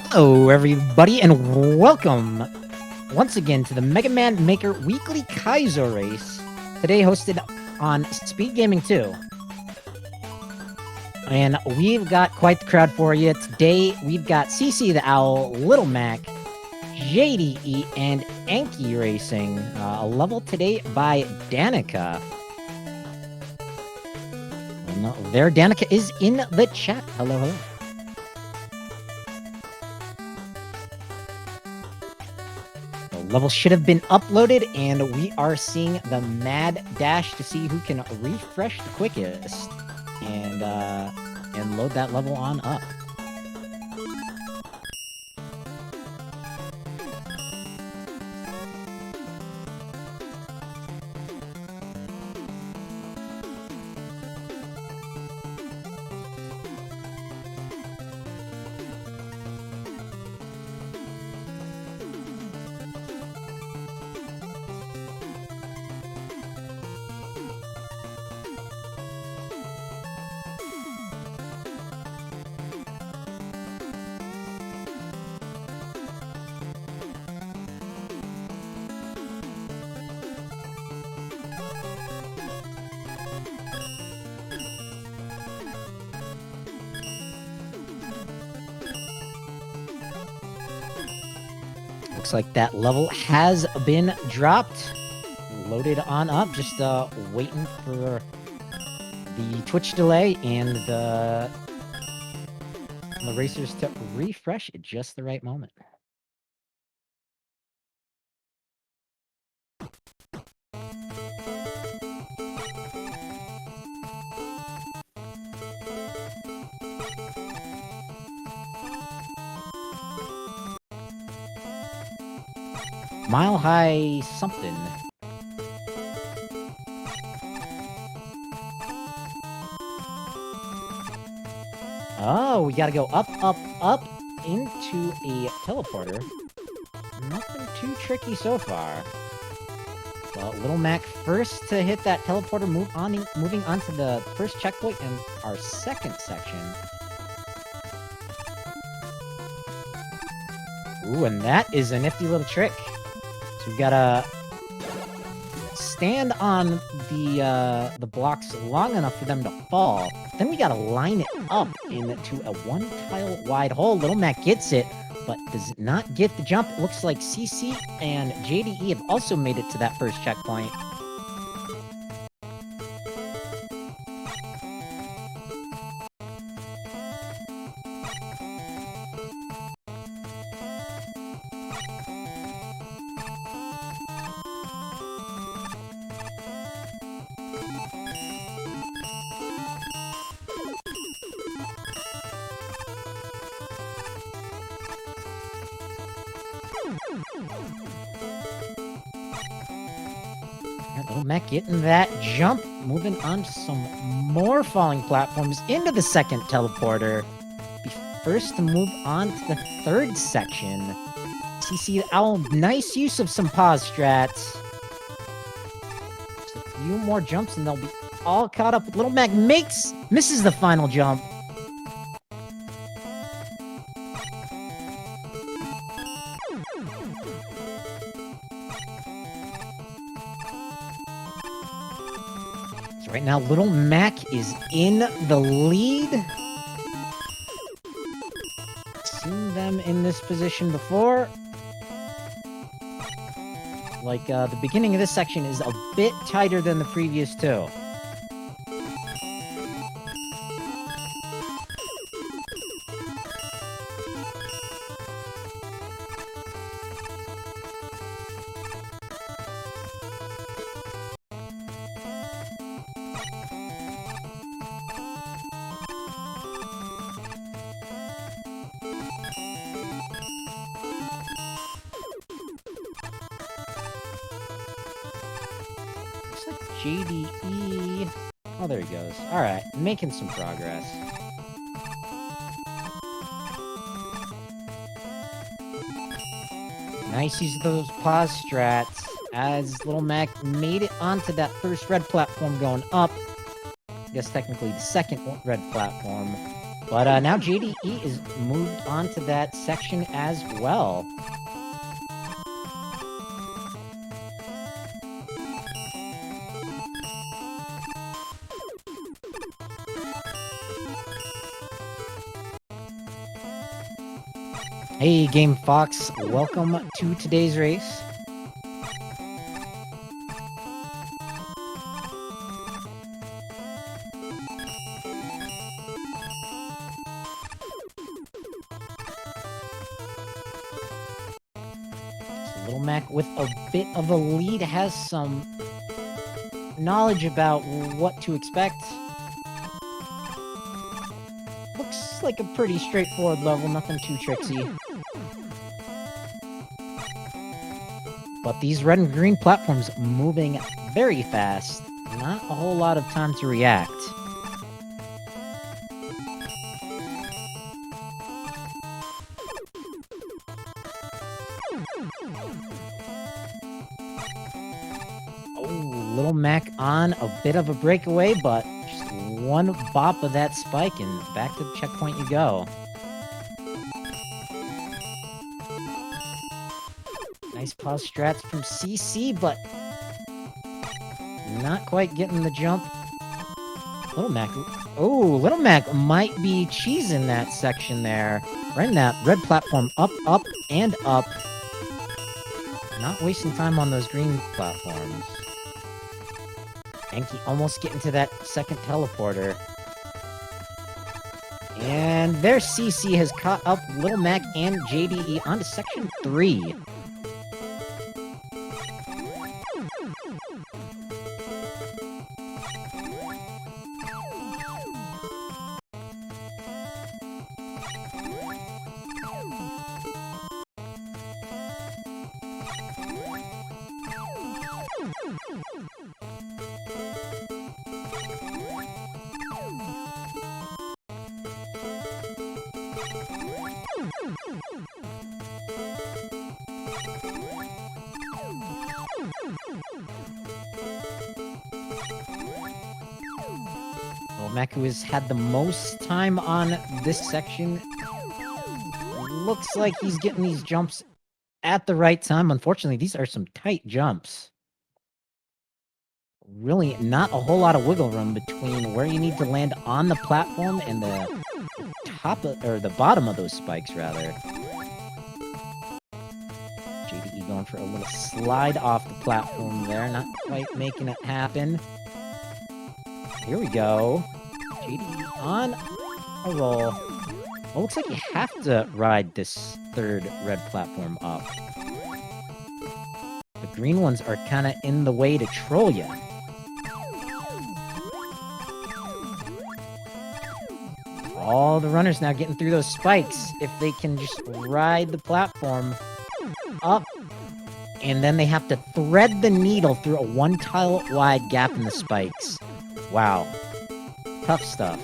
Hello, everybody, and welcome once again to the Megaman Maker Weekly Kaizo race. Today, hosted on SpeedGaming 2. And we've got quite the crowd for you. Today, we've got CCtheOwl, Little Mac, JDE, and Enki racing. A level today by Danikah. And there, Danikah is in the chat. Hello, hello. Level should have been uploaded, and we are seeing the mad dash to see who can refresh the quickest and load that level on up. Looks like that level has been dropped. Loaded on up. Just waiting for the Twitch delay and the racers to refresh at just the right moment. Mile High something. Oh, we gotta go up, up, up into a teleporter. Nothing too tricky so far. Well, Little Mac first to hit that teleporter, moving on to the first checkpoint in our second section. Ooh, and that is a nifty little trick. So we gotta stand on the blocks long enough for them to fall. Then we gotta line it up into a one-tile wide hole. Little Mac gets it, but does not get the jump. It looks like CC and JDE have also made it to that first checkpoint. Little Mac getting that jump, moving on to some more falling platforms into the second teleporter. Be first to move on to the third section. CCtheOwl, nice use of some pause strats. Just a few more jumps and they'll be all caught up. Little Mac misses the final jump. Right now, Little Mac is in the lead. Seen them in this position before. Like, the beginning of this section is a bit tighter than the previous two. JDE. Oh, there he goes. Alright, making some progress. Nice use of those pause strats as Little Mac made it onto that first red platform going up. I guess technically the second red platform. But now JDE is moved on to that section as well. Hey, Game Fox, welcome to today's race. So Little Mac with a bit of a lead has some knowledge about what to expect. Looks like a pretty straightforward level, nothing too tricksy. But these red and green platforms moving very fast. Not a whole lot of time to react. Oh, Little Mac on a bit of a breakaway, but just one bop of that spike and back to the checkpoint you go. Nice pause strats from CC, but not quite getting the jump. Little Mac, oh, Little Mac might be cheesing that section there. Right in that red platform, up, up, and up. Not wasting time on those green platforms. Enki almost getting to that second teleporter. And there CC has caught up Little Mac and JDE onto section 3. Well, Mac, who has had the most time on this section, looks like he's getting these jumps at the right time. Unfortunately, these are some tight jumps. Really not a whole lot of wiggle room between where you need to land on the platform and the top of, or the bottom of those spikes, rather. JDE going for a little slide off the platform there, not quite making it happen. Here we go. JDE on a roll. Well, looks like you have to ride this third red platform up. The green ones are kind of in the way to troll you. All the runners now getting through those spikes. If they can just ride the platform up, and then they have to thread the needle through a one tile wide gap in the spikes. Wow. Tough stuff.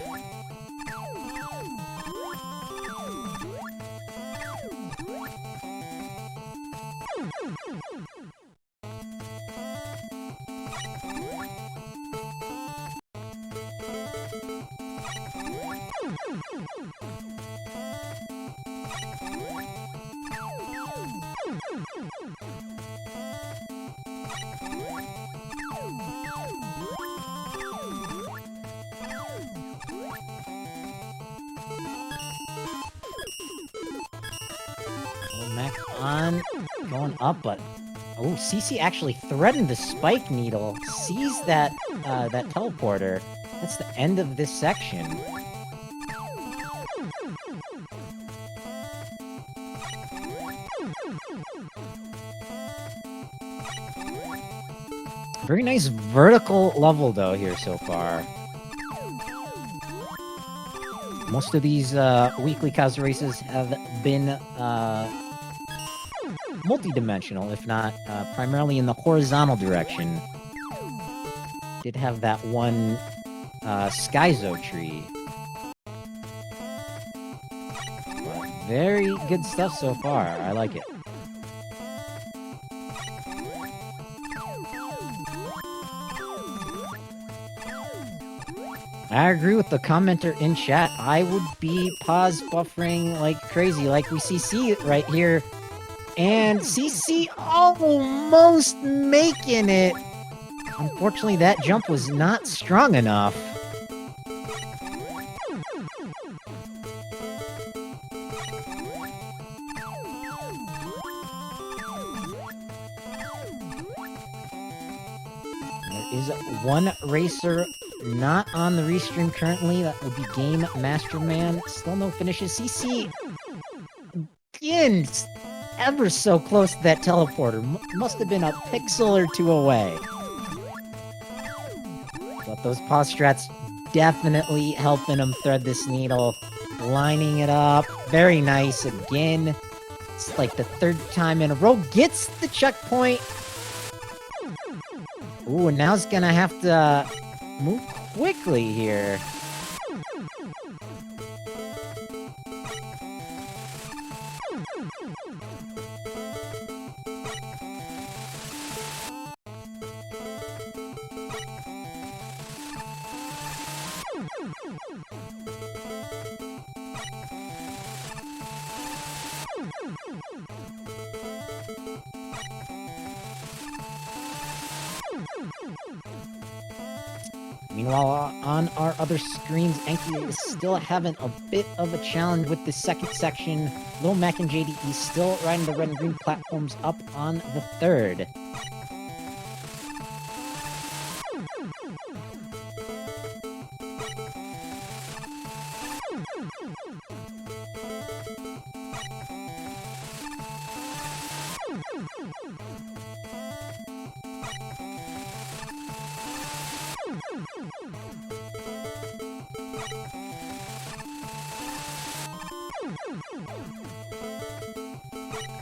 Mac on, going up, but oh, CC actually threatened the spike needle, sees that that teleporter. That's the end of this section. Very nice vertical level though here so far. Most of these weekly Kaizo races have been multi-dimensional, if not primarily in the horizontal direction. Did have that one Kaizo tree. But very good stuff so far. I like it. I agree with the commenter in chat. I would be pause buffering like crazy, like we see right here. And CC almost making it. Unfortunately, that jump was not strong enough. There is one racer not on the restream currently. That would be Game Masterman. Still no finishes. CC again, ever so close to that teleporter. Must have been a pixel or two away. But those pause strats definitely helping him thread this needle. Lining it up. Very nice again. It's like the third time in a row. Gets the checkpoint. Ooh, and now he's gonna have to move quickly here. Meanwhile, on our other screens, Enki is still having a bit of a challenge with the second section. Lil Mac and JDE still riding the red and green platforms up on the third.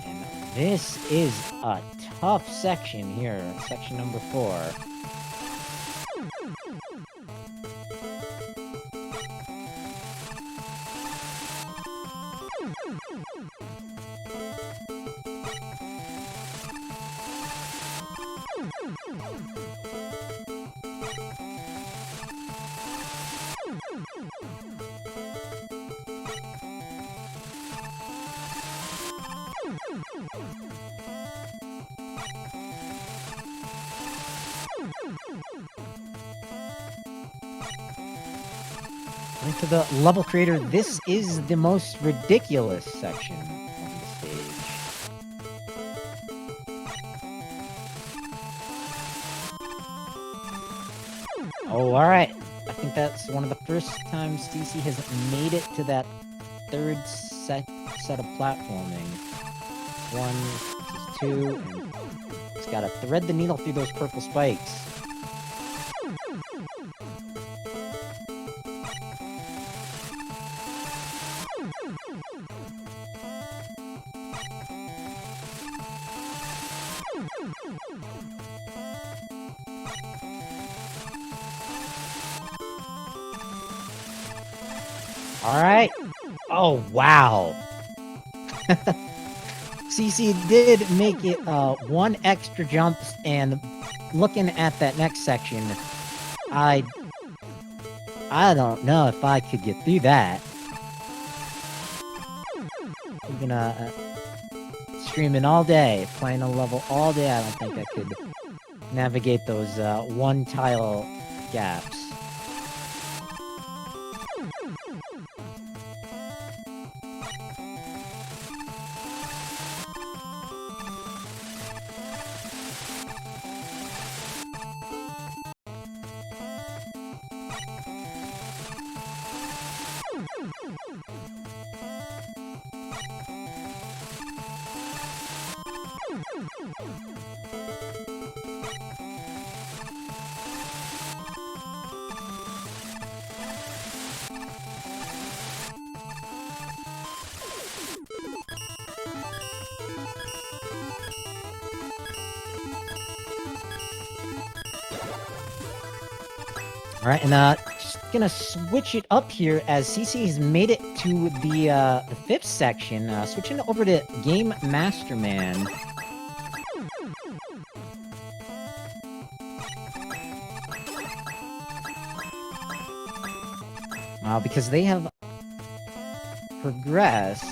And this is a tough section here, section number 4. According to the level creator, this is the most ridiculous section of the stage. Oh, alright. I think that's one of the first times CC has made it to that third set of platforming. 1, this is 2, and it's gotta thread the needle through those purple spikes. Alright. Oh, wow. CC did make it one extra jump, and looking at that next section, I don't know if I could get through that. I'm gonna streaming all day, playing a level all day. I don't think I could navigate those one tile gaps. Alright, and just gonna switch it up here as CC has made it to the 5th section, switching over to Game Masterman. because they have progressed.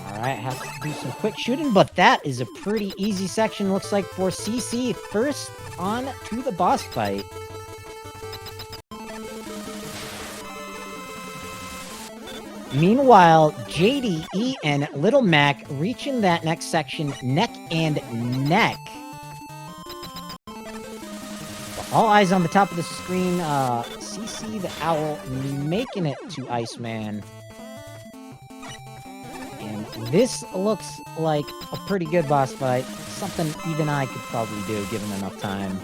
Alright, have to do some quick shooting, but that is a pretty easy section, looks like, for CC. First on to the boss fight. Meanwhile, JDE and Little Mac reaching that next section neck and neck. All eyes on the top of the screen. CCtheOwl making it to Iceman. And this looks like a pretty good boss fight. Something even I could probably do, given enough time.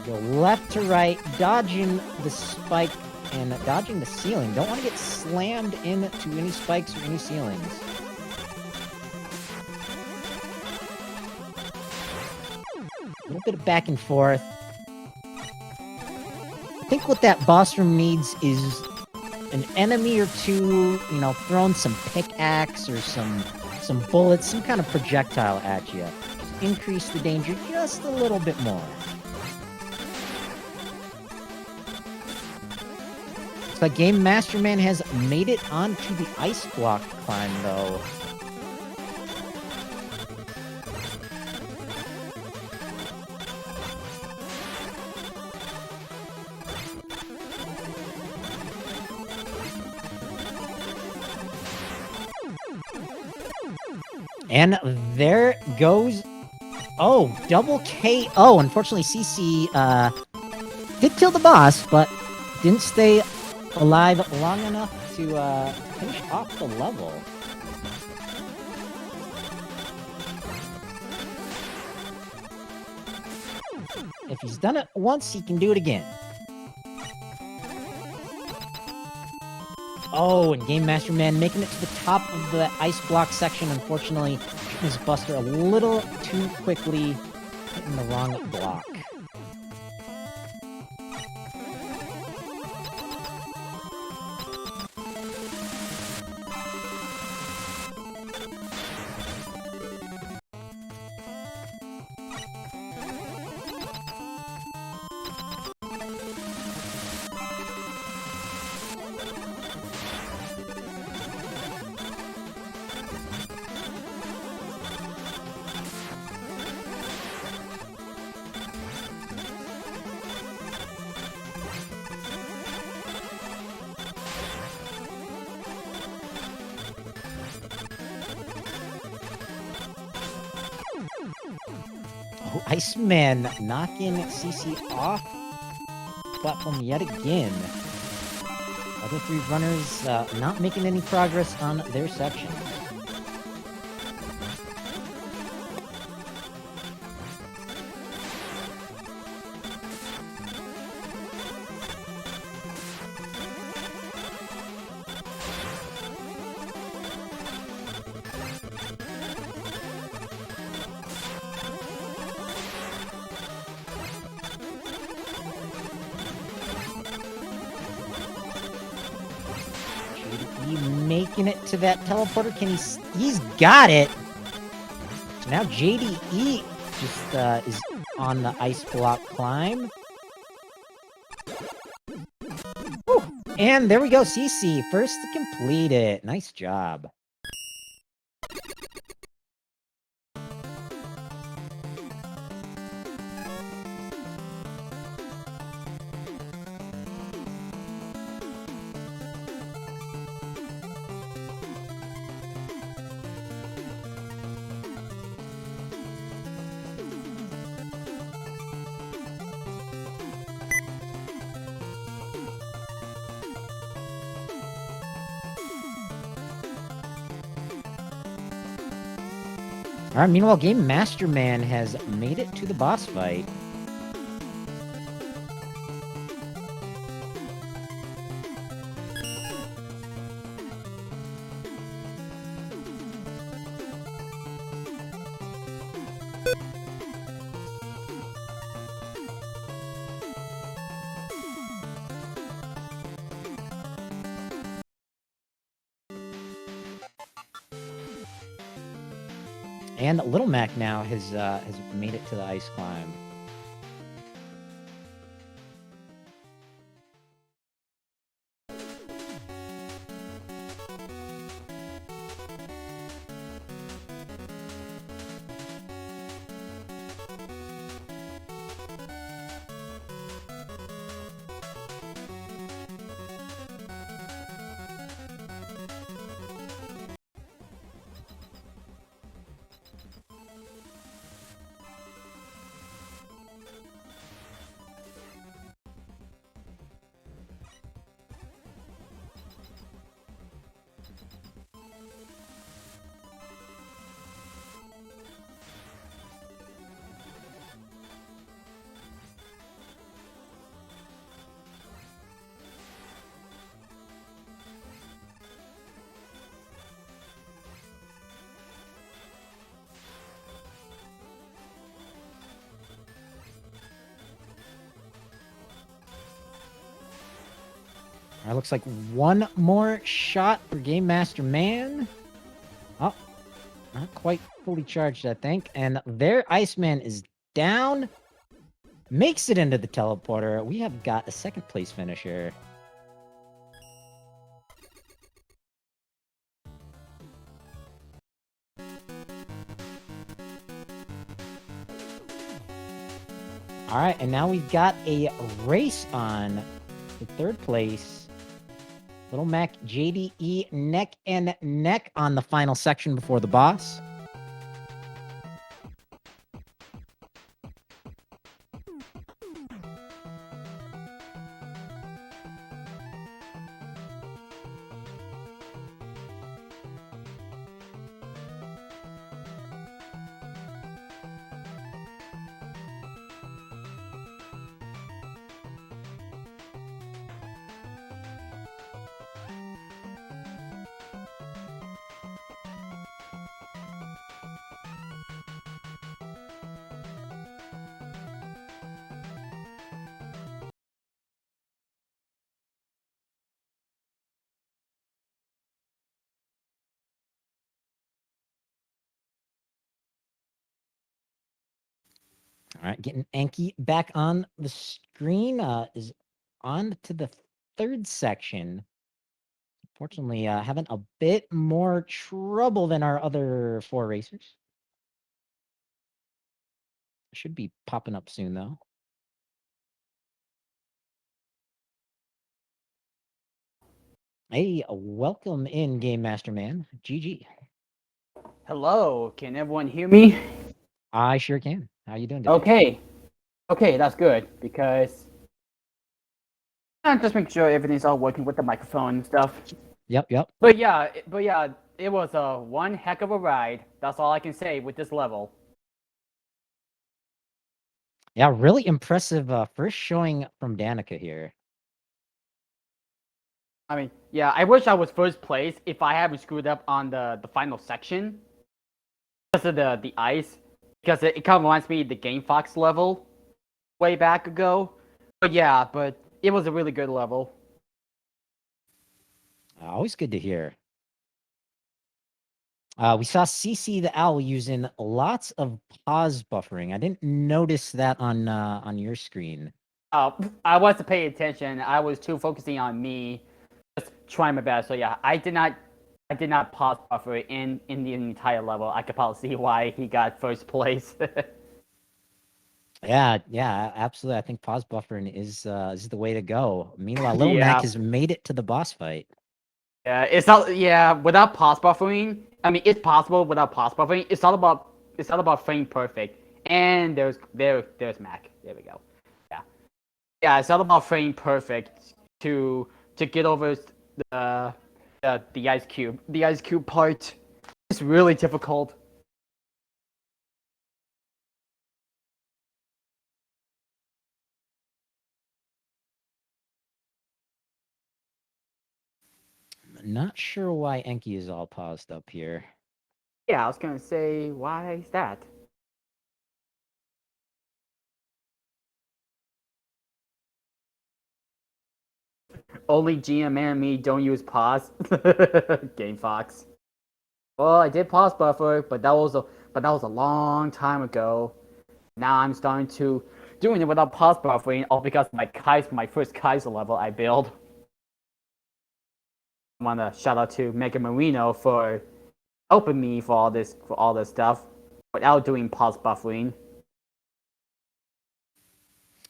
Go left to right, dodging the spike and dodging the ceiling. Don't want to get slammed into any spikes or any ceilings. A little bit of back and forth. I think what that boss room needs is an enemy or two, you know, throwing some pickaxe or some bullets, some kind of projectile at you. Just increase the danger just a little bit more. Looks like Game Master Man has made it onto the ice block climb, though. And there goes... Oh, double KO. Unfortunately, CC did kill the boss, but didn't stay alive long enough to finish off the level. If he's done it once, he can do it again. Oh, and Game Master Man making it to the top of the ice block section. Unfortunately, his Buster a little too quickly, hitting the wrong block. Oh, Iceman knocking CC off platform yet again. Other three runners not making any progress on their section. Making it to that teleporter. Can he's got it. So now JDE just is on the ice block climb. Woo. And there we go, CC first to complete it. Nice job. Alright, meanwhile, Game Master Man has made it to the boss fight. And Little Mac now has made it to the ice climb. All right, looks like one more shot for Game Master Man. Oh, not quite fully charged, I think. And their Iceman is down. Makes it into the teleporter. We have got a second place finisher. All right, and now we've got a race on for third place. Little Mac, JDE, neck and neck on the final section before the boss. All right, getting Enki back on the screen is on to the third section. Fortunately, having a bit more trouble than our other four racers. Should be popping up soon, though. Hey, welcome in, Game Master Man. GG. Hello, can everyone hear me? I sure can. How you doing today? Okay, that's good because I'm just making sure everything's all working with the microphone and stuff. Yep. But yeah, it was one heck of a ride. That's all I can say with this level. Yeah, really impressive first showing from Danikah here. I mean, yeah, I wish I was first place if I haven't screwed up on the final section because of the ice. Because it kind of reminds me of the Game Fox level way back ago. But yeah, but it was a really good level. Always good to hear. We saw CCtheOwl using lots of pause buffering. I didn't notice that on your screen. I wasn't paying attention. I was too focusing on me, just trying my best. So yeah, I did not pause buffer in the entire level. I could probably see why he got first place. Yeah, absolutely. I think pause buffering is the way to go. Meanwhile, Little Mac has made it to the boss fight. Yeah, it's not. Yeah, without pause buffering, I mean, it's possible without pause buffering. It's not about frame perfect. And there's Mac. There we go. Yeah, it's not about frame perfect to get over the ice cube. The ice cube part is really difficult. Not sure why Enki is all paused up here. Yeah, I was gonna say, why is that? Only GM and me don't use pause. Game Fox. Well, I did pause buffer, but but that was a long time ago. Now I'm starting to doing it without pause buffering, all because my first Kaizo level I built. I want to shout out to Megaman for helping me for all this stuff without doing pause buffering.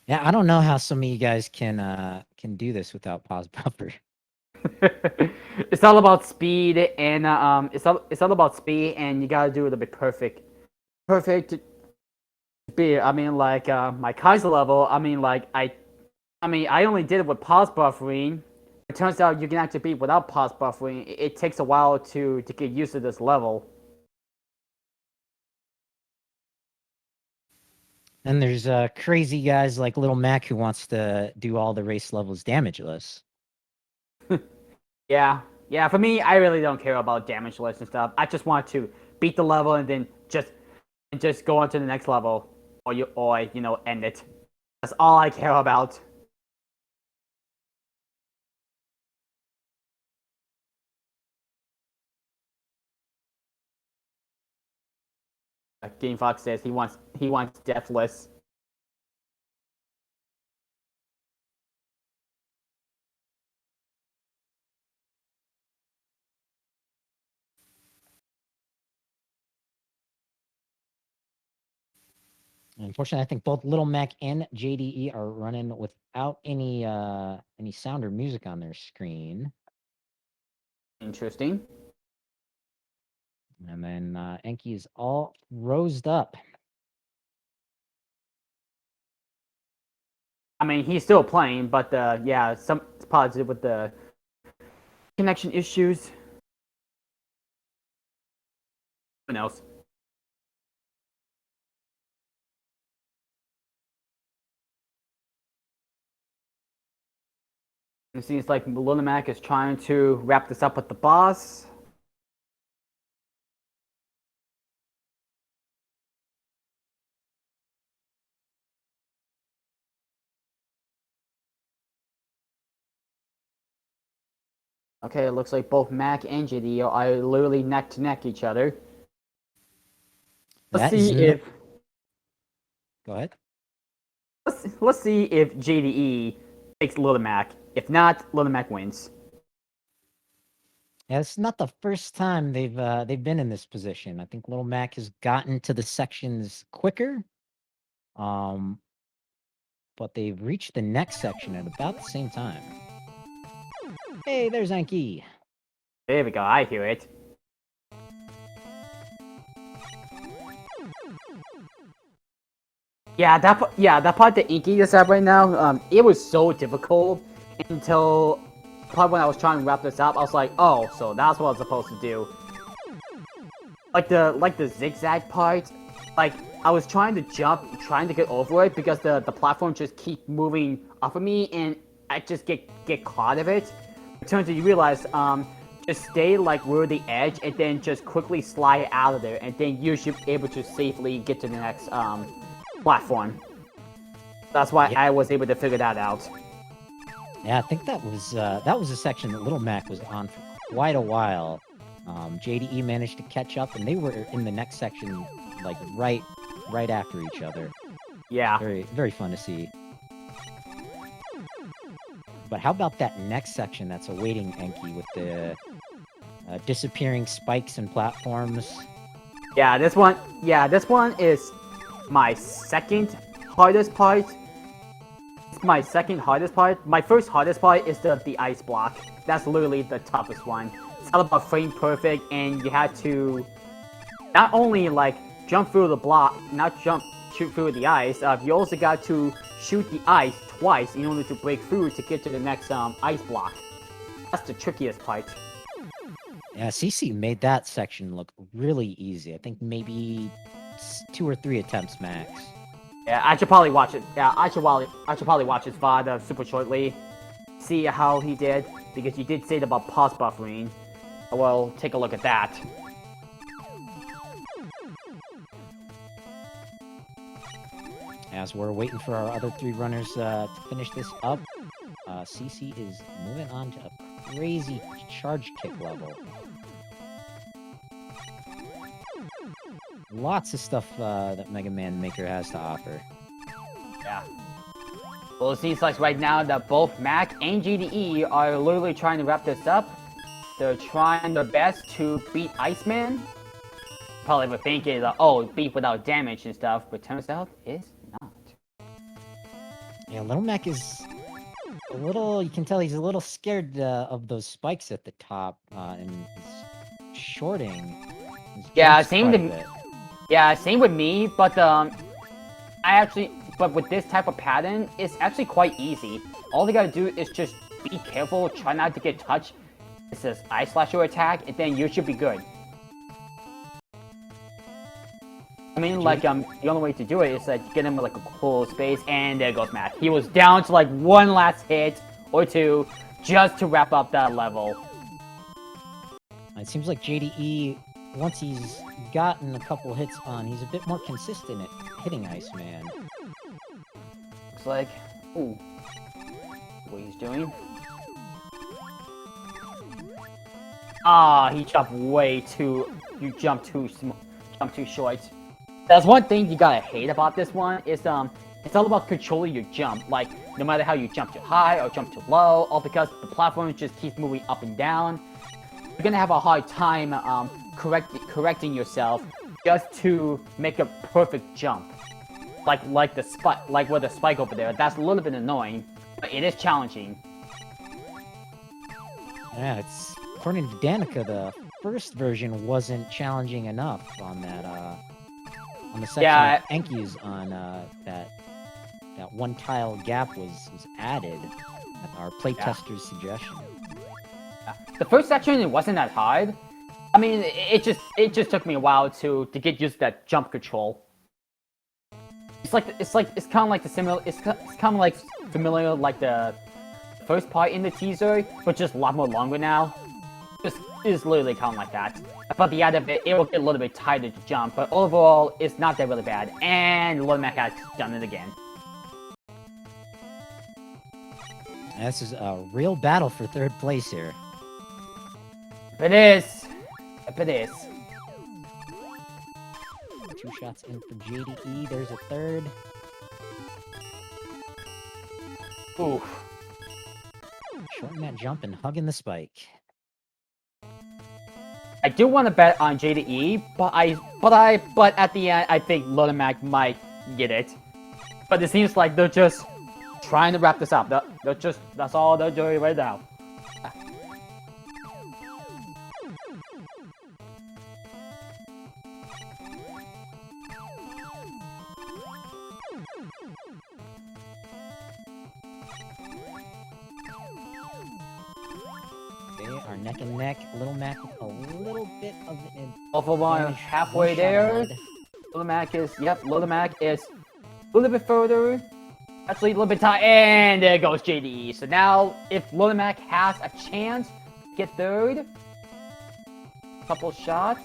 Yeah, I don't know how some of you guys can do this without pause buffer. It's all about speed, and it's all about speed, and you gotta do it a bit perfect speed. I mean, like my Kaiser level. I mean, I only did it with pause buffering. It turns out you can actually beat without pause buffering. It takes a while to get used to this level. And there's crazy guys like Little Mac who wants to do all the race levels damageless. Yeah, for me, I really don't care about damage lists and stuff. I just want to beat the level and then just go on to the next level, or end it. That's all I care about. Game Fox says he wants deathless. Unfortunately, I think both Little Mac and JDE are running without any sound or music on their screen. Interesting. And then Enki is all rosed up. I mean, he's still playing, but yeah, it's positive with the connection issues. Who knows? It seems like Little Mac is trying to wrap this up with the boss. Okay, it looks like both Mac and JDEu are literally neck to neck each other. Let's see if. Go ahead. Let's see if JDE takes Little Mac. If not, Little Mac wins. Yeah, it's not the first time they've been in this position. I think Little Mac has gotten to the sections quicker, but they've reached the next section at about the same time. Hey, there's Enki. There we go. I hear it. Yeah, that part that Enki just said right now, it was so difficult until probably when I was trying to wrap this up. I was like, oh, so that's what I was supposed to do. Like the zigzag part, like I was trying to jump, trying to get over it because the platform just keep moving off of me, and I just get caught of it. It turns out you realize, just stay like near the edge and then just quickly slide out of there, and then you should be able to safely get to the next platform. That's why I was able to figure that out. Yeah, I think that was a section that Little Mac was on for quite a while. JDE managed to catch up, and they were in the next section, like right after each other. Yeah. Very, very fun to see. But how about that next section that's awaiting Enki with the disappearing spikes and platforms? Yeah, this one is my second hardest part. It's my second hardest part. My first hardest part is the ice block. That's literally the toughest one. It's all about frame perfect, and you had to not only like jump through the block, shoot through the ice. You also got to shoot the ice twice in order to break through to get to the next ice block. That's the trickiest part. Yeah, CC made that section look really easy. I think maybe 2 or 3 attempts max. Yeah, I should probably watch it. Yeah, I should probably watch his VOD super shortly. See how he did, because you did say about pause buffering. Well, take a look at that. As we're waiting for our other 3 runners to finish this up, CC is moving on to a crazy charge kick level. Lots of stuff that Mega Man Maker has to offer. Yeah. Well, it seems like right now that both Mac and GDE are literally trying to wrap this up. They're trying their best to beat Iceman. Probably were thinking, oh, beat without damage and stuff, but turns out it's not. Yeah, Little Mac is a little, you can tell he's a little scared of those spikes at the top, and he's shorting his Yeah, jumps same quite to a me. bit. Yeah, same with me, but but with this type of pattern, it's actually quite easy. All they gotta do is just be careful, try not to get touched. It says eye slasher attack, and then you should be good. I mean, like, the only way to do it is like get him like a cool space, and there goes Mac. He was down to like one last hit or two just to wrap up that level. It seems like JDE, once he's gotten a couple hits on, he's a bit more consistent at hitting Iceman. Looks like, ooh, what he's doing. Ah, he jumped way too. You jumped too short. That's one thing you gotta hate about this one. Is it's all about controlling your jump. Like, no matter how you jump too high or jump too low, all because the platform just keeps moving up and down. You're gonna have a hard time correcting yourself just to make a perfect jump. Like the spike, like with the spike over there. That's a little bit annoying, but it is challenging. Yeah, it's according to Danikah, the first version wasn't challenging enough on that on the section Yeah. of Enki's on that one tile gap was added at our playtester's suggestion. The first section, it wasn't that hard. I mean, it just took me a while to get used to that jump control. It's kind of like the similar. It's kind of like familiar like the first part in the teaser, but just a lot more longer now. It's literally kind of like that. But the end of it, it will get a little bit tighter to jump, but overall, it's not that really bad. And Little Mac has done it again. And this is a real battle for third place here. It is. It is. 2 shots in for JDE. There's a third. Ooh. Shorting that jump and hugging the spike. I do want to bet on JDE, but at the end, I think Little Mac might get it. But it seems like they're just trying to wrap this up. That's all they're doing right now. They are neck and neck. Little Mac with a little bit of an Both of them are advantage. halfway One shot there. ahead. Little Mac is, yep, Little Mac is a little bit further. Actually, a little bit tight, and there goes JDE. So now, if Little Mac has a chance to get third, couple shots.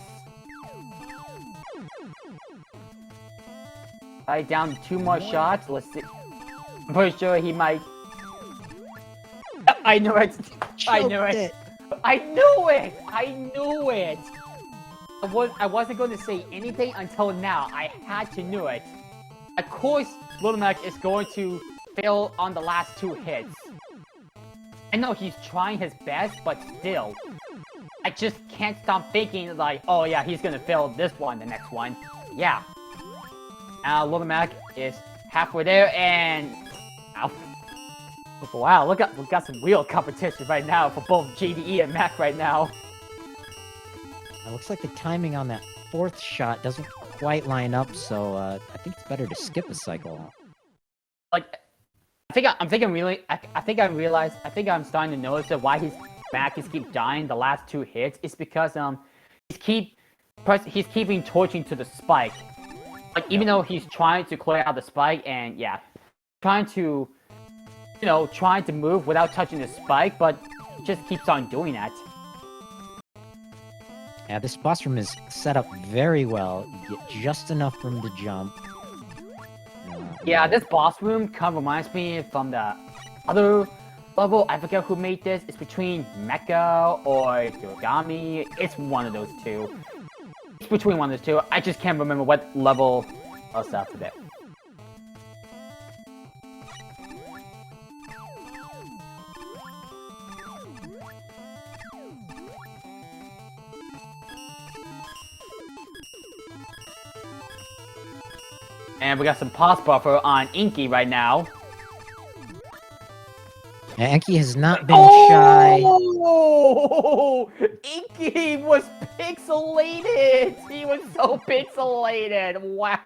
Right, down to 2 more shots. Let's see. I'm pretty sure he might. I knew it. I knew it. I knew it. I knew it. I wasn't going to say anything until now. I had to know it. Of course, Little Mac is going to fail on the last 2 hits. I know he's trying his best, but still. I just can't stop thinking like, oh yeah, he's gonna fail this one, the next one. Yeah. Now Little Mac is halfway there, and ow. Wow, we got some real competition right now for both JDE and Mac right now. It looks like the timing on that 4th shot doesn't quite line up, so I think it's better to skip a cycle. Like, I think I'm starting to notice that why his Mac is keep dying the last 2 hits is because he's keeping torching to the spike. Like, even though he's trying to clear out the spike and yeah, trying to move without touching the spike, but he just keeps on doing that. Yeah, this boss room is set up very well. You get just enough room to jump. Yeah, this boss room kind of reminds me from the other level. I forget who made this. It's between Mecha or Yorigami. It's one of those two. It's between one of the two. I just can't remember what level was after that. And we got some pause buffer on Enki right now. Enki has not been shy. Oh! Enki was pixelated! He was so pixelated! Wow!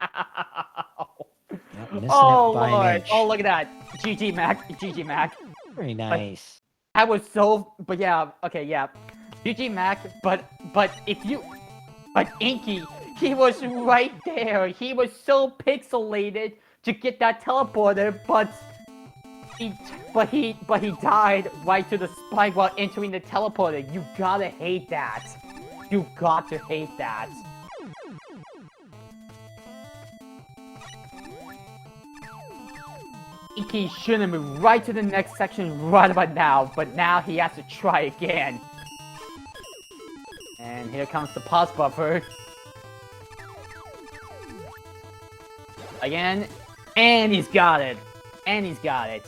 Yep, missing Oh, it by an Lord! inch. Oh, look at that! GG Mac! GG Mac! Very nice. I was so... But yeah, okay, yeah. GG Mac, but if you... But Enki, he was right there! He was so pixelated to get that teleporter, but he died right to the spike while entering the teleporter. You gotta hate that. You got to hate that. Enki should have moved right to the next section right about now, but now he has to try again. And here comes the pause buffer. Again, and he's got it. And he's got it.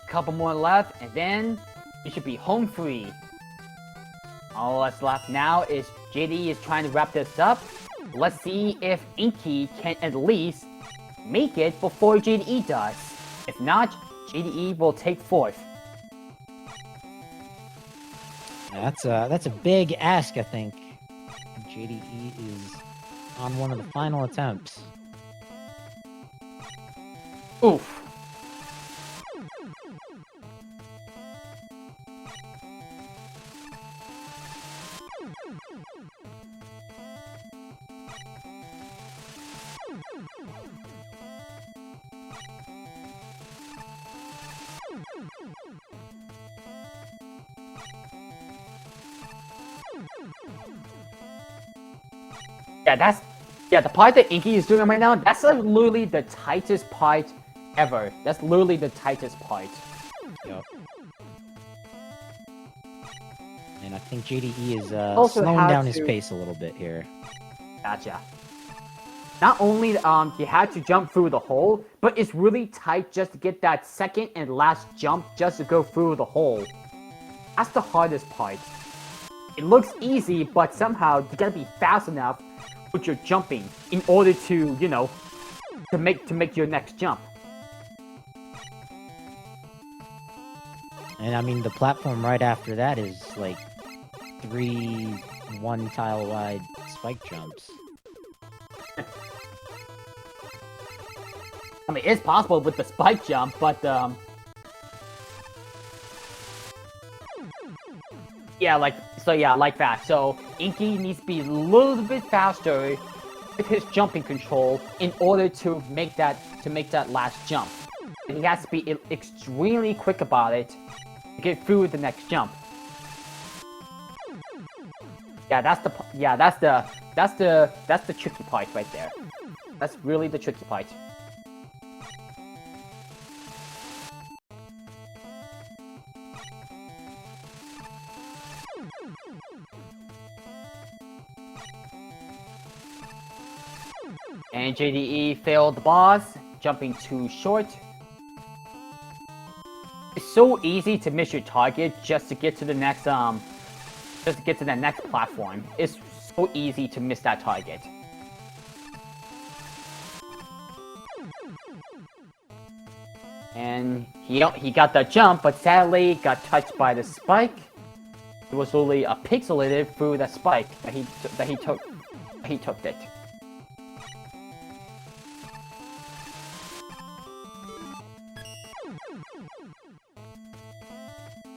Couple more left, and then he should be home free. All that's left now is JD is trying to wrap this up. Let's see if Enki can at least make it before JDE does. If not, JDE will take fourth. That's a big ask, I think. JDE is on one of the final attempts. Oof. Yeah, the part that Enki is doing right now, that's literally the tightest part ever. That's literally the tightest part. Yep. And I think JDE is Also slowing had down his to- pace a little bit here. Gotcha. Not only he had to jump through the hole, but it's really tight just to get that second and last jump just to go through the hole. That's the hardest part. It looks easy, but somehow you gotta be fast enough with your jumping in order to, you know, to make your next jump. And I mean, the platform right after that is like 3 one-tile wide spike jumps. I mean, it's possible with the spike jump, but yeah, like that. So Enki needs to be a little bit faster with his jumping control in order to make that last jump. And he has to be extremely quick about it to get through the next jump. Yeah, that's the tricky part right there. That's really the tricky part. And JDE failed the boss, jumping too short. It's so easy to miss your target just to get to the next platform. It's so easy to miss that target. And he got the jump, but sadly got touched by the spike. It was only pixelated through the spike that he took it.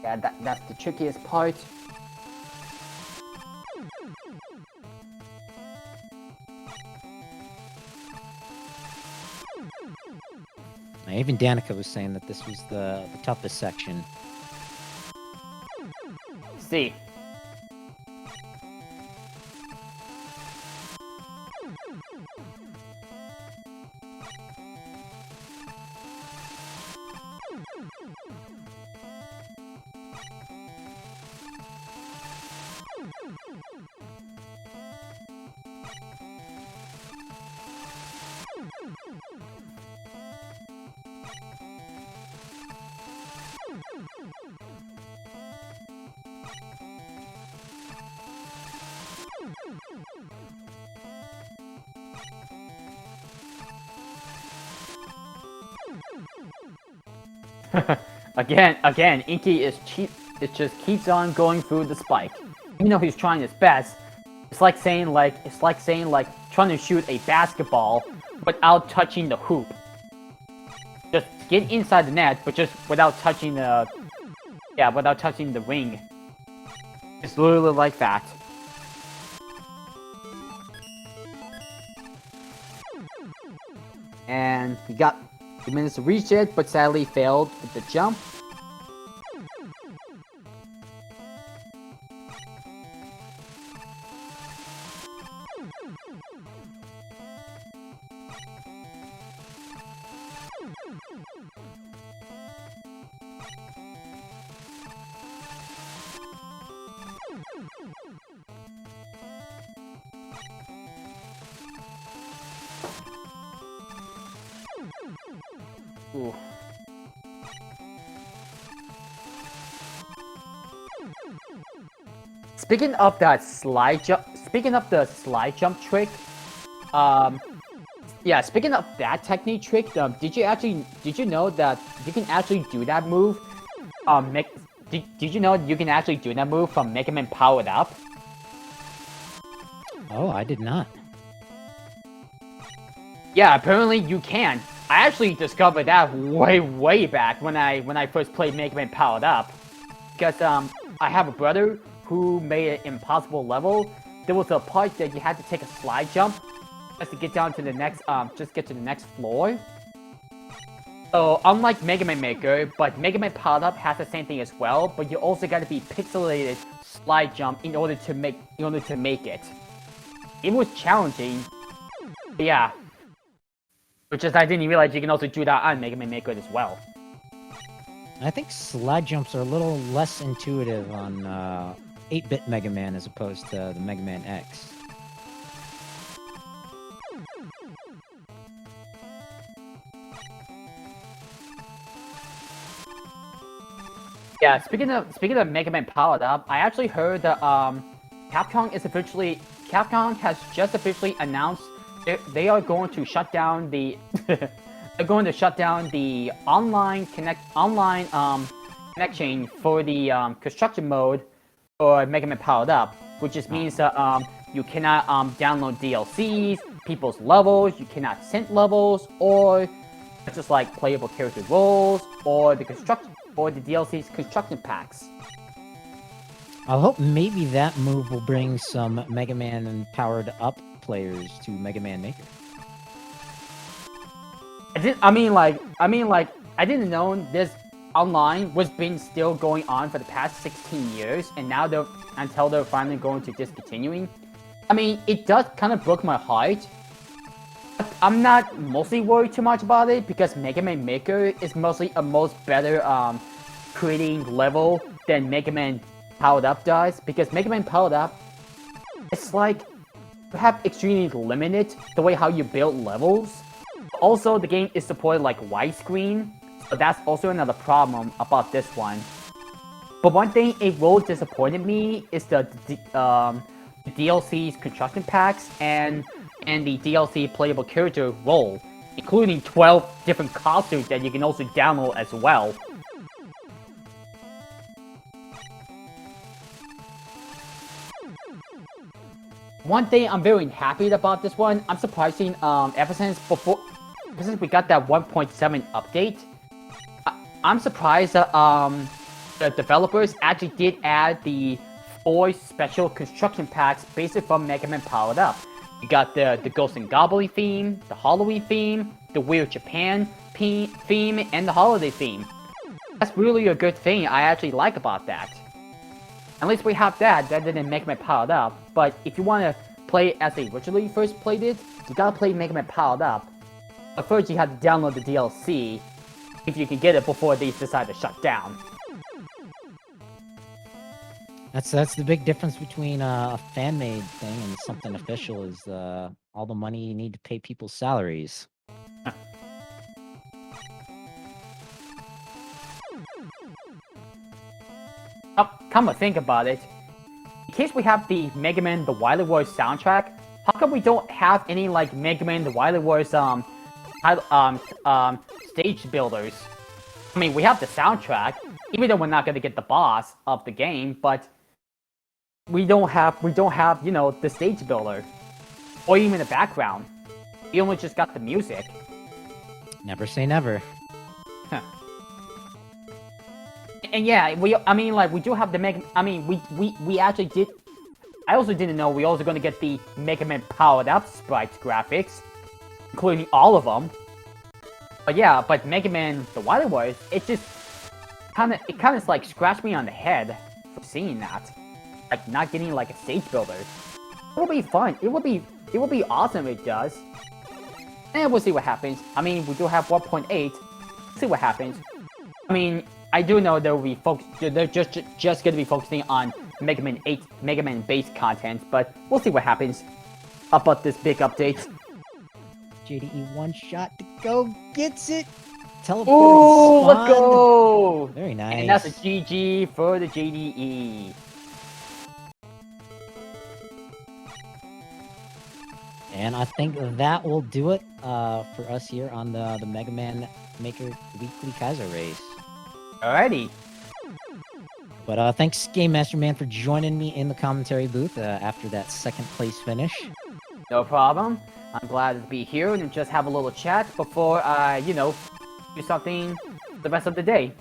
Yeah, that's the trickiest part. Now, even Danikah was saying that this was the toughest section. See. Again, Enki is cheap. It just keeps on going through the spike. Even though he's trying his best, it's like saying trying to shoot a basketball without touching the hoop. Just get inside the net, but just without touching the ring. It's literally like that. And he got 2 minutes to reach it, but sadly failed with the jump. Ooh. Speaking of the slide jump trick, yeah, speaking of that technique trick, did you know that you can actually do that move? Did you know you can actually do that move from Megaman Powered Up? Oh, I did not. Yeah, apparently you can. I actually discovered that way back when I first played Megaman Powered Up, because I have a brother who made an impossible level. There was a part that you had to take a slide jump just to get down to the next get to the next floor. So unlike Mega Man Maker, but Mega Man Powered Up has the same thing as well, but you also got to be pixelated slide jump in order to make it. It was challenging, but yeah. Which is, I didn't realize you can also do that on Mega Man Maker as well. I think slide jumps are a little less intuitive on 8-bit Mega Man as opposed to the Mega Man X. Yeah, speaking of Mega Man Powered Up, I actually heard that Capcom has just officially announced they are going to shut down the online connection for the construction mode for Mega Man Powered Up, which just means that you cannot download DLCs, people's levels, you cannot sync levels, or just like playable character roles, or the DLC's construction packs. I hope maybe that move will bring some Mega Man and Powered Up players to Mega Man Maker. I didn't know this online was been still going on for the past 16 years, and now until they're finally going to discontinuing. I mean, it does kind of broke my heart. But I'm not mostly worried too much about it because Mega Man Maker is mostly a better creating level than Mega Man Powered Up does, because Mega Man Powered Up, it's like you have extremely limited the way how you build levels. Also, the game is supported like widescreen, so that's also another problem about this one. But one thing it really disappointed me is the DLC's construction packs and the DLC playable character role, including 12 different costumes that you can also download as well. One thing I'm very happy about this one, I'm surprising ever since we got that 1.7 update, I'm surprised that the developers actually did add the 4 special construction packs based from Mega Man Powered Up. You got the Ghost and Goblin theme, the Halloween theme, the Weird Japan theme, and the holiday theme. That's really a good thing I actually like about that. At least we have that rather than Mega Man Powered Up, but if you want to play as they originally first played it, you gotta play Mega Man Powered Up. But first you have to download the DLC, if you can get it before they decide to shut down. That's the big difference between a fan-made thing and something official is all the money you need to pay people's salaries. Come to think about it, in case we have the Mega Man The Wily Wars soundtrack, how come we don't have any like Mega Man The Wily Wars stage builders? I mean, we have the soundtrack, even though we're not gonna get the boss of the game, but we don't have, you know, the stage builder, or even the background. We only just got the music. Never say never. And yeah, I mean, like, we do have the I mean, we actually did. I also didn't know we also gonna get the Mega Man powered up sprites graphics, including all of them. But yeah, but Mega Man the Wily Wars, it just kind of like scratched me on the head for seeing that, like not getting like a stage builder. It would be fun. It would be awesome if it does. And we'll see what happens. I mean, we do have 1.8. See what happens. I mean, I do know they'll be they're just gonna be focusing on Mega Man 8 Mega Man based content, but we'll see what happens about this big update. JDE one shot to go, gets it. Teleport. Oh, let's go! Very nice. And that's a GG for the JDE. And I think that will do it for us here on the Mega Man Maker Weekly Kaizo race. Alrighty. But thanks, Game Master Man, for joining me in the commentary booth after that second place finish. No problem. I'm glad to be here and just have a little chat before I, you know, do something the rest of the day.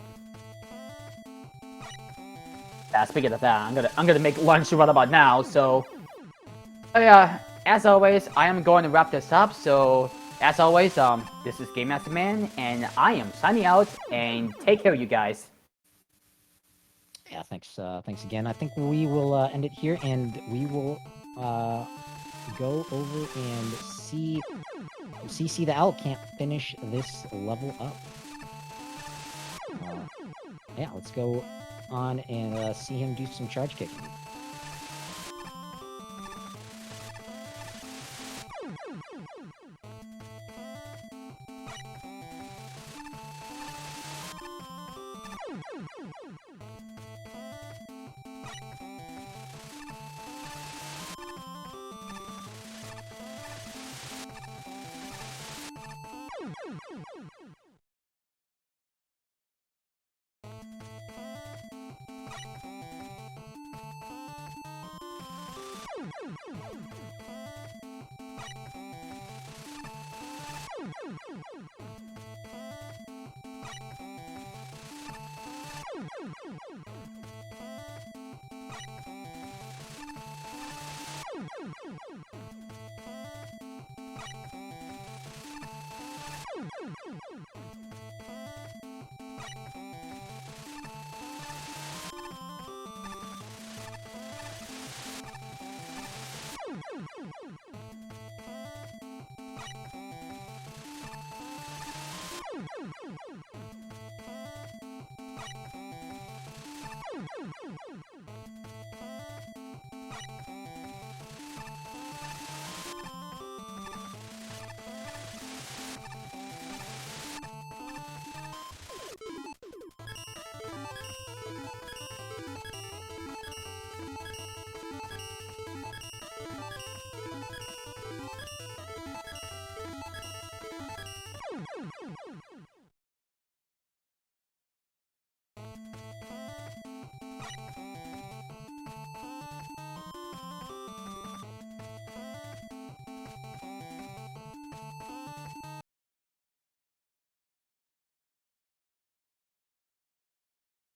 Yeah, speaking of that, I'm gonna make lunch right about now. So, as always, I am going to wrap this up. So, as always, this is Game Master Man, and I am signing out. And take care, you guys. Yeah, thanks. Thanks again. I think we will end it here, and we will go over and see CCtheOwl can't finish this level up. Yeah, let's go on and see him do some charge kicking.